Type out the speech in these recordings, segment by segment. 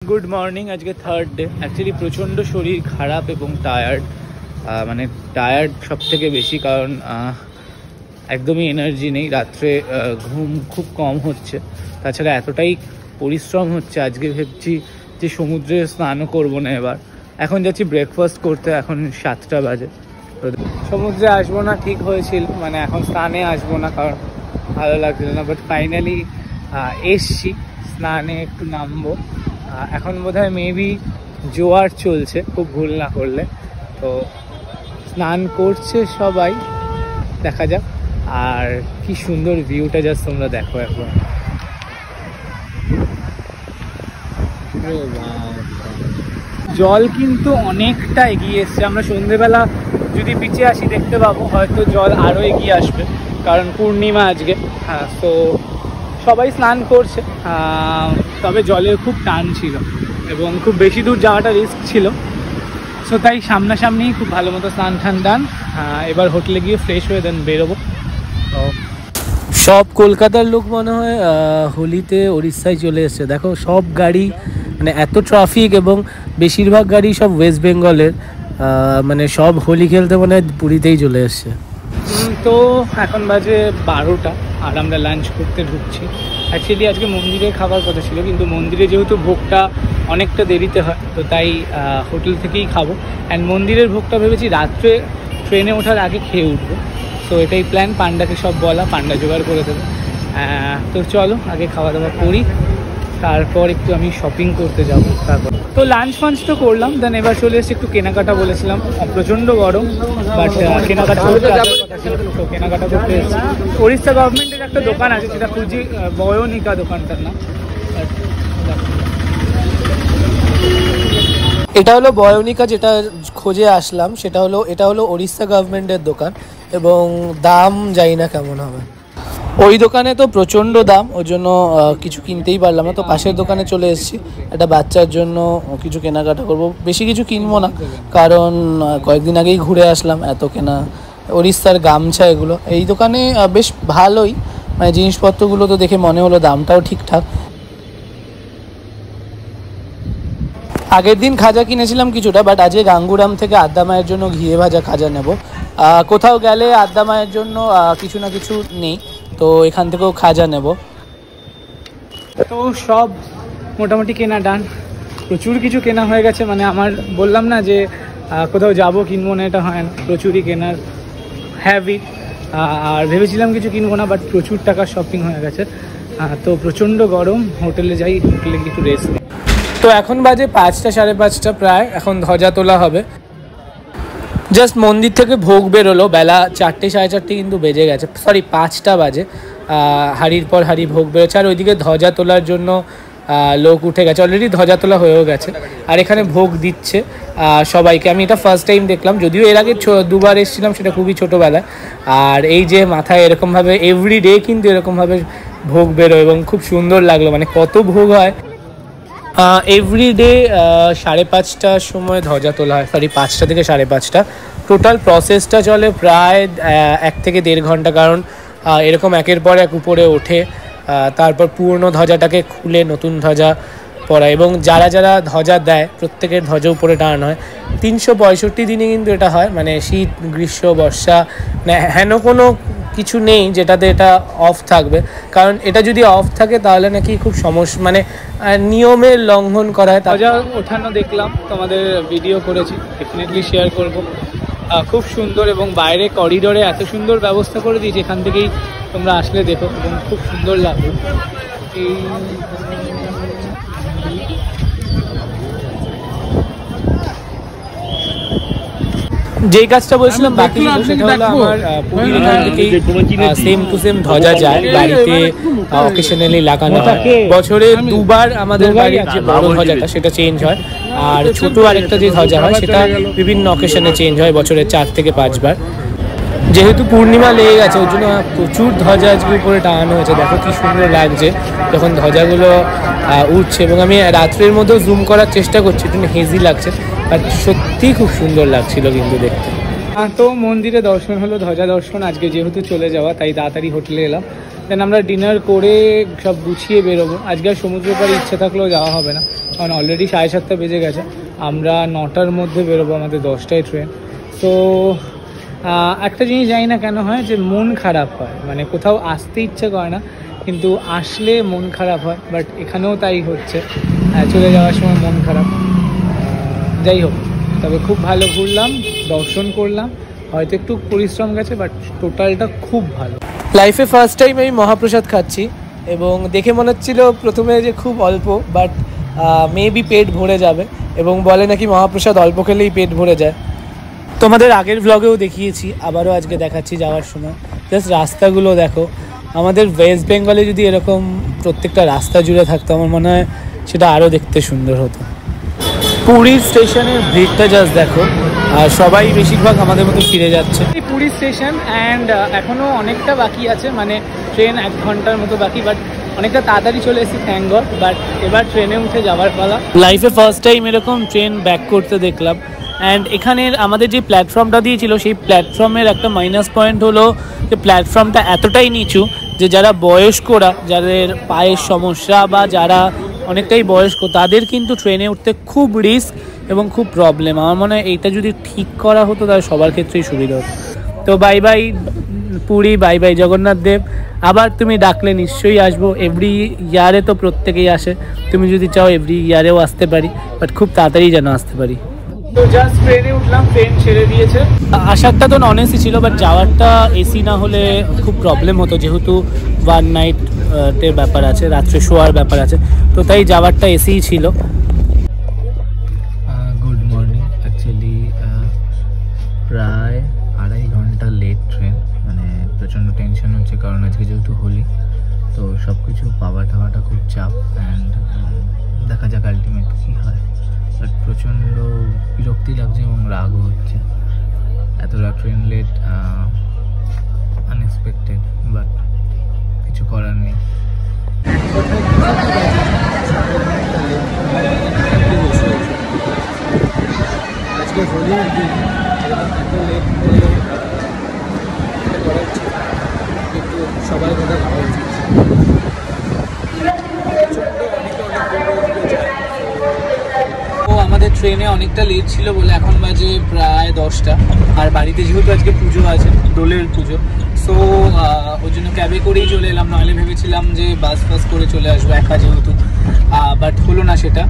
Good morning. আজকে third day. Actually প্রচণ্ড শরীর খারাপ এবং টায়ার্ড, মানে টায়ার্ড সব থেকে বেশি, কারণ একদমই এনার্জি নেই। রাত্রে ঘুম খুব কম হচ্ছে, তাছাড়া এতটাই পরিশ্রম হচ্ছে। আজকে ভাবছি যে সমুদ্রে স্নানও করবো না এবার। এখন যাচ্ছি ব্রেকফাস্ট করতে, এখন 7টা বাজে। সমুদ্রে আসবো না ঠিক হয়েছিল, মানে এখন স্নানে আসবো না কারণ ভালো লাগছিল না, বাট ফাইনালি এসছি। স্নানে একটু নামবো। এখন বোধহয় মেবি জোয়ার চলছে খুব ভুল না করলে, তো স্নান করছে সবাই, দেখা যাক। আর কি সুন্দর ভিউটা জাস্ট তোমরা দেখো একবার। জল কিন্তু অনেকটা এগিয়ে এসছে। আমরা সন্ধেবেলা যদি বিচে আসি দেখতে পাবো হয়তো জল আরও এগিয়ে আসবে, কারণ পূর্ণিমা আজকে। তো সবাই স্নান করছে, তবে জলের খুব টান ছিল এবং খুব বেশি দূর যাওয়াটা রিস্ক ছিল। সো তাই সামনাসামনি খুব ভালো মতো স্নান টান। এবার হোটেলে গিয়ে ফ্রেশ হয়ে দেন বেরোবো। সব কলকাতার লোক মনে হয় হোলিতে উড়িষ্যায় চলে এসছে। দেখো সব গাড়ি, মানে এত ট্রাফিক, এবং বেশিরভাগ গাড়ি সব ওয়েস্ট বেঙ্গলের, মানে সব হোলি খেলতে মনে হয় পুরীতেই চলে এসছে। তো এখন বাজে 12টা আর আমরা লাঞ্চ করতে ঢুকছি। অ্যাকচুয়ালি আজকে মন্দিরে খাবার কথা ছিল, কিন্তু মন্দিরে যেহেতু ভোগটা অনেকটা দেরিতে হয়, তো তাই হোটেল থেকেই খাবো। অ্যান্ড মন্দিরের ভোগটা ভেবেছি রাত্রে ট্রেনে ওঠার আগে খেয়ে উঠবো। তো এটাই প্ল্যান। পান্ডাকে সব বলা, পান্ডা জোগাড় করে দেবে। তো চলো আগে খাওয়া দাওয়া করি, তারপর একটু আমি শপিং করতে যাব। তারপর তো লাঞ্চ ফাঞ্চ তো করলাম, দেন এবার চলে এসে একটু কেনাকাটা। বলেছিলাম প্রচণ্ড গরম, বাট কেনাকাটা করতে আসার কথা ছিল, তো কেনাকাটা করতে এসেছি। উড়িষ্যা গভর্নমেন্টের একটা দোকান আছে, যেটা খুঁজি বয়নিকা দোকানটার নাম। এটা হলো বয়নিকা, যেটা খোঁজে আসলাম সেটা হলো, এটা হলো উড়িষ্যা গভর্নমেন্টের দোকান, এবং দাম জানি না কেমন হবে। ওই দোকানে তো প্রচণ্ড দাম, ওই জন্য কিছু কিনতেই পারলাম না। তো পাশের দোকানে চলে এসেছি, একটা বাচ্চার জন্য কিছু কেনাকাটা করব। বেশি কিছু কিনবো না, কারণ কয়েকদিন আগেই ঘুরে আসলাম, এত কেনা। উড়িষ্যার গামছা এগুলো এই দোকানে বেশ ভালোই, মানে জিনিসপত্রগুলো তো দেখে মনে হলো দামটাও ঠিকঠাক। আগের দিন খাজা কিনেছিলাম কিছুটা, বাট আজকে গাঙ্গুরাম থেকে আদ্যা মায়ের জন্য ঘিয়ে ভাজা খাজা নেব। কোথাও গেলে আদ্যা মায়ের জন্য কিছু না কিছু নেই, তো এখান থেকেও খাজা নেব। তো সব মোটামুটি কেনা ডান, প্রচুর কিছু কেনা হয়ে গেছে। মানে আমার বললাম না যে কোথাও যাবো কিনবো না, এটা হয় না, প্রচুরই কেনার হ্যাবিট। আর ভেবেছিলাম কিছু কিনবো না, বাট প্রচুর টাকার শপিং হয়ে গেছে। তো প্রচণ্ড গরম, হোটেলে যাই, হোটেলে একটু রেস্ট নেই। তো এখন বাজে 5টা, সাড়ে 5টা প্রায়। এখন ধ্বজা তোলা হবে। জাস্ট মন্দির থেকে ভোগ বেরোলো, বেলা 4টে, সাড়ে 4টে কিন্তু বেজে গেছে, সরি 5টা বাজে। হাড়ির পর হাড়ি ভোগ বেরোচ্ছে, আর ওইদিকে ধ্বজা তোলার জন্য লোক উঠে গেছে, অলরেডি ধ্বজা তোলা হয়েও গেছে। আর এখানে ভোগ দিচ্ছে সবাইকে। আমি এটা ফার্স্ট টাইম দেখলাম, যদিও এর আগে 2বার এসেছিলাম, সেটা খুবই ছোটোবেলায়। আর এই যে মাথায় এরকমভাবে এভরিডে কিন্তু এরকমভাবে ভোগ বেরোয়, এবং খুব সুন্দর লাগলো। মানে কত ভোগ হয়। এভরিডে 5:30টার সময় ধ্বজা তোলা হয়, সরি 5টা থেকে 5:30টা। টোটাল প্রসেসটা চলে প্রায় 1 থেকে 1.5 ঘন্টা, কারণ এরকম একের পর এক উপরে ওঠে, তারপর পুরনো ধ্বজাটাকে খুলে নতুন ধ্বজা পরায়, এবং যারা যারা ধ্বজা দেয় প্রত্যেকের ধ্বজা উপরে টানানো হয়। 365 দিনে কিন্তু এটা হয়, মানে শীত, গ্রীষ্ম, বর্ষা, মানে হেন কোনো কিছু নেই যেটাতে এটা অফ থাকবে, কারণ এটা যদি অফ থাকে তাহলে নাকি খুব সমস্যা, মানে নিয়মের লঙ্ঘন করা হয়। ধ্বজা ওঠানো দেখলাম, তোমাদের ভিডিও করেছি, ডেফিনেটলি শেয়ার করব। খুব সুন্দর, এবং বাইরে করিডোরে এত সুন্দর ব্যবস্থা করে দিয়েছে, এখান থেকেই তোমরা আসলে দেখো, এবং খুব সুন্দর লাগবে। এই যেই কাজটা বলছিলাম বাকি ছিল, সেটা হলো আমার পুরীর এখান থেকেই সেম টু সেম ধ্বজা যায় বাড়িতে, অকেশনালি লাগানো হয়। বছরে 2বার আমাদের বাড়ির যে বড় ধ্বজাটা সেটা চেঞ্জ হয়, আর ছোট আরেকটা যে ধ্বজা হয় সেটা বিভিন্ন অকেশনে চেঞ্জ হয়, বছরে 4 থেকে 5বার। যেহেতু পূর্ণিমা লেগে গেছে, ওই জন্য প্রচুর ধ্বজা আজকে উপরে টাঙানো হয়েছে। দেখো কি সুন্দর লাগছে যখন ধ্বজাগুলো উঠছে, এবং আমি রাত্রের মধ্যেও জুম করার চেষ্টা করছি, একটু হেজি লাগছে, আর সত্যিই খুব সুন্দর লাগছিল কিন্তু দেখতে। তো মন্দিরে দর্শন হলো, ধ্বজা দর্শন। আজকে যেহেতু চলে যাওয়া, তাই তাড়াতাড়ি হোটেলে এলাম। দেন আমরা ডিনার করে সব গুছিয়ে বেরোবো। আজকে আর সমুদ্রের পাড়ে ইচ্ছে থাকলেও যাওয়া হবে না, কারণ অলরেডি 7:30 বেজে গেছে। আমরা 9টার মধ্যে বেরোবো, আমাদের 10টায় ট্রেন। তো একটা জিনিস জানি না কেন হয় যে মন খারাপ হয়, মানে কোথাও আসতে ইচ্ছে করে না কিন্তু আসলে মন খারাপ হয়, বাট এখানেও তাই হচ্ছে, চলে যাওয়ার সময় মন খারাপ। যাই হোক, তবে খুব ভালো ঘুরলাম, দর্শন করলাম, হয়তো একটু পরিশ্রম গেছে বাট টোটালটা খুব ভালো। লাইফে ফার্স্ট টাইম আমি মহাপ্রসাদ খাচ্ছি এবং দেখে মনে হচ্ছিল প্রথমে যে খুব অল্প, বাট মেবি পেট ভরে যাবে, এবং বলে নাকি মহাপ্রসাদ অল্প খেলেই পেট ভরে যায়। তোমাদের আগের ভ্লগেও দেখিয়েছি, আবারও আজকে দেখাচ্ছি যাওয়ার সময়। জাস্ট রাস্তাগুলো দেখো, আমাদের ওয়েস্ট বেঙ্গলে যদি এরকম প্রত্যেকটা রাস্তা জুড়ে থাকতো আমার মনে হয় সেটা আরও দেখতে সুন্দর হতো। পুরী স্টেশনের ভিড়টা জাস্ট দেখো, আর সবাই বেশিরভাগ আমাদের মতো ফিরে যাচ্ছে। এই পুরী স্টেশন অ্যান্ড এখনও অনেকটা বাকি আছে, মানে ট্রেন 1 ঘন্টার মতো বাকি, বাট অনেকটা তাড়াতাড়ি চলে এসেছি থ্যাঙ্ক গড। বাট এবার ট্রেনে উঠে যাওয়ার পালা। লাইফে ফার্স্ট টাইম এরকম ট্রেন ব্যাক করতে দেখলাম। অ্যান্ড এখানের আমাদের যে প্ল্যাটফর্মটা দিয়েছিল সেই প্ল্যাটফর্মের একটা মাইনাস পয়েন্ট হলো যে প্ল্যাটফর্মটা এতটাই নিচু যে যারা বয়স্করা, যাদের পায়ের সমস্যা বা যারা অনেকটাই বয়স্ক, তাদের কিন্তু ট্রেনে উঠতে খুব রিস্ক এবং খুব প্রবলেম। আমার মনে হয় এইটা যদি ঠিক করা হতো তাহলে সবার ক্ষেত্রেই সুবিধা হতো। তো bye bye Puri, bye bye Jagannath Dev. আবার তুমি ডাকলে নিশ্চয়ই আসবো। এভরি ইয়ারে তো প্রত্যেকেই আসে, তুমি যদি চাও এভরি ইয়ারেও আসতে পারি, বাট খুব তাড়াতাড়ি যেন আসতে পারি। তো জাস্ট ট্রেনে উঠলাম, ট্রেন ছেড়ে দিয়েছে। আসারটা তো নন এসি ছিল, বাট যাওয়ারটা এসি না হলে খুব প্রবলেম হতো, যেহেতু 1 নাইটের ব্যাপার আছে, রাত্রে শোয়ার ব্যাপার আছে, তো তাই যাওয়ারটা এসিই ছিল। Good morning. অ্যাকচুয়ালি প্রায় 2.5 ঘন্টা লেট ট্রেন, মানে প্রচণ্ড টেনশন হচ্ছে, কারণ আজকে যেহেতু হোলি, তো সব কিছু পাওয়া টাওয়াটা খুব চাপ। অ্যান্ড দেখা যাক আলটিমেট কী হয়, বাট প্রচণ্ড বিরক্তি লাগছে এবং রাগও হচ্ছে। এতটা ট্রেন লেট, আনএক্সপেক্টেড, বাট কিছু করার নেই। আজকে হোলির দিন এত লেট করা উচিত, একটু সবার কথা ভাবা উচিত। আমাদের ট্রেনে অনেকটা লেট ছিল বলে এখন বাজে প্রায় 10টা, আর বাড়িতে যেহেতু আজকে পুজো আছে, দোলের পুজো, সো ওই জন্য ক্যাবে করেই চলে এলাম। নাহলে ভেবেছিলাম যে বাস ফাস করে চলে আসবো একা যেহেতু, বাট হলো না সেটা।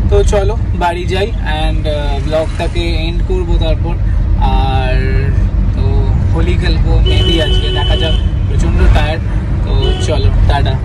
তো চলো বাড়ি যাই অ্যান্ড ব্লগটাকে এন্ড করবো তারপর। আর তো হোলি খেলবো মেবি আজকে, দেখা যাক, প্রচণ্ড টায়ার্ড। তো চলো টাটা।